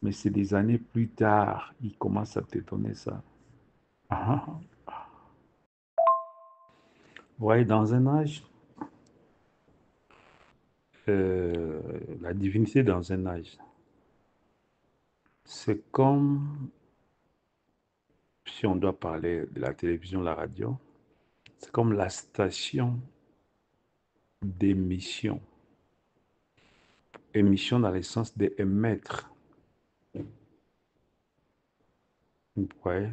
Mais c'est des années plus tard, il commence à te donner ça. Ah, ah. Ouais, dans un âge, euh, la divinité dans un âge, c'est comme, si on doit parler de la télévision, la radio, c'est comme la station d'émission. Émission dans le sens d'émettre. Ouais,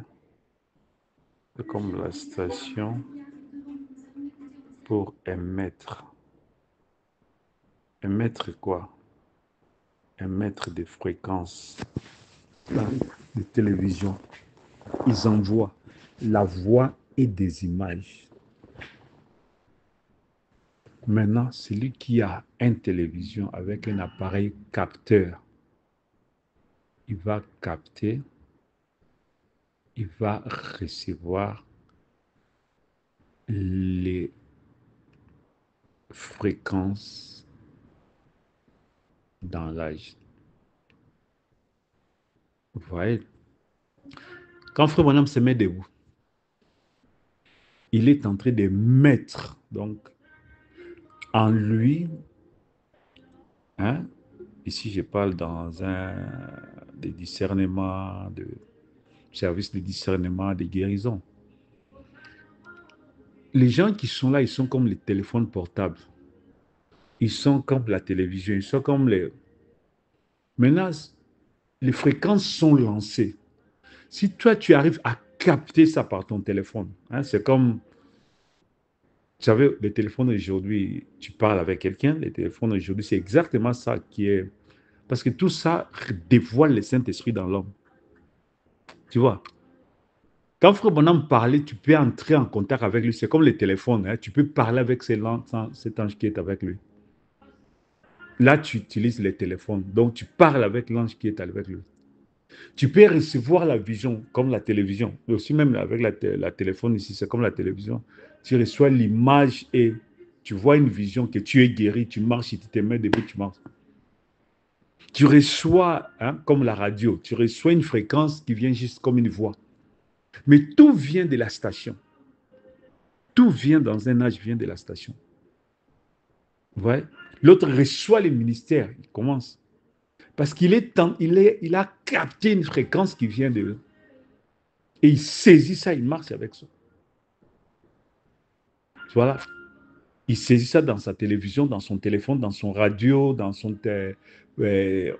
c'est comme la station pour émettre. Émettre quoi? Émettre des fréquences de télévision. Ils envoient la voix et des images. Maintenant, celui qui a une télévision avec un appareil capteur, il va capter, il va recevoir les fréquences dans l'âge. Vous voyez, quand Frère Bonhomme se met debout, il est en train de mettre donc en lui, hein, ici je parle dans un des discernements, de service de discernement, de guérison. Les gens qui sont là, ils sont comme les téléphones portables. Ils sont comme la télévision, ils sont comme les... Maintenant, les fréquences sont lancées. Si toi, tu arrives à capter ça par ton téléphone, hein, c'est comme, vous savez, les téléphones aujourd'hui, tu parles avec quelqu'un, les téléphones aujourd'hui, c'est exactement ça qui est... Parce que tout ça dévoile le Saint-Esprit dans l'homme. Tu vois, quand Frère Bonhomme parlait, tu peux entrer en contact avec lui. C'est comme les téléphones, hein, tu peux parler avec cet ange qui est avec lui. Là, tu utilises les téléphones. Donc, tu parles avec l'ange qui est avec lui. Tu peux recevoir la vision comme la télévision. Mais aussi même avec la téléphone ici, c'est comme la télévision. Tu reçois l'image et tu vois une vision que tu es guéri, tu marches, tu te mets debout, tu marches. Tu reçois, hein, comme la radio, tu reçois une fréquence qui vient juste comme une voix. Mais tout vient de la station. Tout vient dans un âge, vient de la station. Vous voyez? L'autre reçoit les ministères, il commence. Parce il a capté une fréquence qui vient de eux. Et il saisit ça, il marche avec ça. Voilà. Il saisit ça dans sa télévision, dans son téléphone, dans son radio, dans son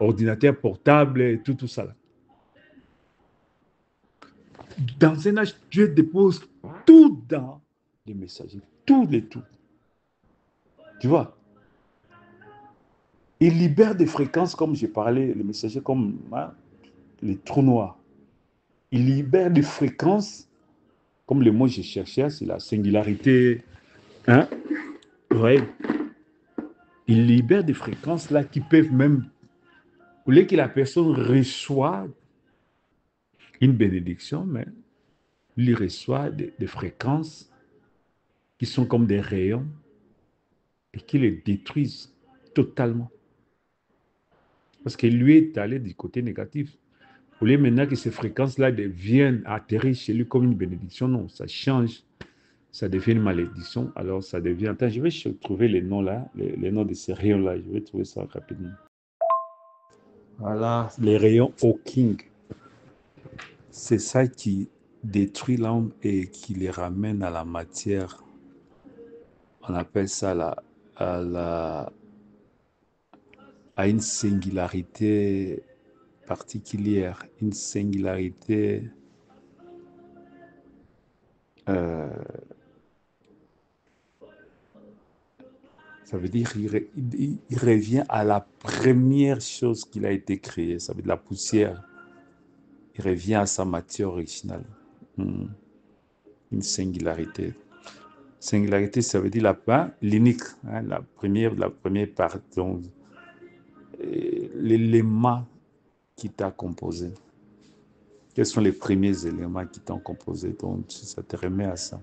ordinateur portable, et tout ça. Là. Dans un âge, Dieu dépose tout dans les messagers. Tout. Tu vois? Il libère des fréquences, comme j'ai parlé, les messagers, comme hein, les trous noirs. Il libère des fréquences, comme le mot que je cherchais, c'est la singularité. Hein? Ouais. Il libère des fréquences là qui peuvent même, au lieu que la personne reçoit une bénédiction, mais il reçoit des fréquences qui sont comme des rayons et qui les détruisent totalement. Parce que lui est allé du côté négatif. Au lieu maintenant que ces fréquences-là viennent atterrir chez lui comme une bénédiction, non, ça change, ça devient une malédiction, alors ça devient... Attends, je vais trouver les noms là, les noms de ces rayons-là, je vais trouver ça rapidement. Voilà, les rayons Hawking. C'est ça qui détruit l'homme et qui les ramène à la matière. On appelle ça à, la, à une singularité particulière, une singularité, euh, ça veut dire il revient à la première chose qu'il a été créé, ça veut dire la poussière. Il revient à sa matière originale. Hmm. Une singularité. Singularité, ça veut dire l'unique, hein, la première part, l'élément qui t'a composé. Quels sont les premiers éléments qui t'ont composé? Donc, ça te remet à ça.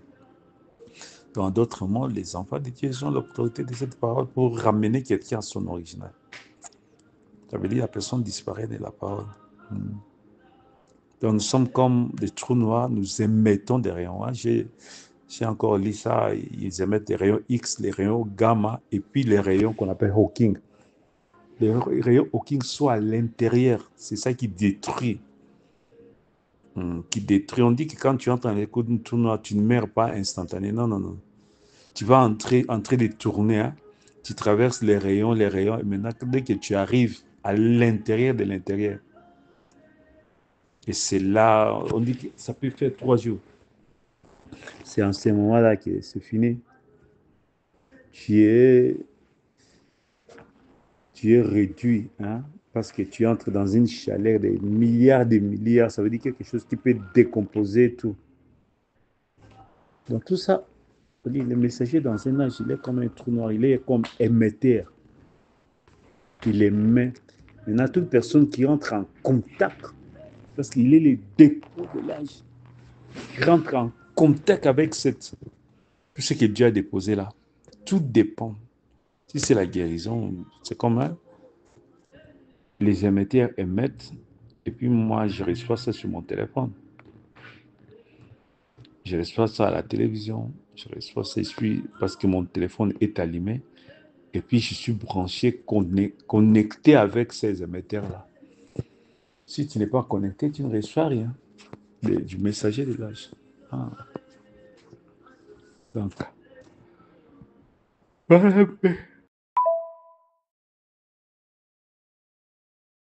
Dans d'autres mots, les enfants de Dieu ont l'autorité de cette parole pour ramener quelqu'un à son original. Ça veut dire que la personne disparaît de la parole. Donc, nous sommes comme des trous noirs, nous émettons des rayons. J'ai encore lu ça, ils émettent des rayons X, les rayons gamma, et puis les rayons qu'on appelle Hawking. Les rayons Hawking sont à l'intérieur, c'est ça qui détruit. Qui détruit. On dit que quand tu entres dans les coups d'un trou noir, tu ne meurs pas instantanément. Non, non, non. Tu vas entrer de tourner, hein. Tu traverses les rayons, et maintenant, dès que tu arrives à l'intérieur de l'intérieur, et c'est là, on dit que ça peut faire 3 jours. C'est en ce moment-là que c'est fini. Tu es, tu es réduit, hein, parce que tu entres dans une chaleur de milliards. Ça veut dire quelque chose qui peut décomposer tout. Donc tout ça, le messager dans un âge, il est comme un trou noir, il est comme émetteur. Il émet. Maintenant, toute personne qui entre en contact, parce qu'il est le dépôt de l'âge, qui rentre en contact avec tout ce que Dieu a déposé là, tout dépend. Si c'est la guérison, c'est comme les émetteurs émettent, et puis moi, je reçois ça sur mon téléphone. Je reçois ça à la télévision, je reçois ça parce que mon téléphone est allumé, et puis je suis branché, connecté avec ces émetteurs-là. Si tu n'es pas connecté, tu ne reçois rien du messager de l'âge. Ah. Donc,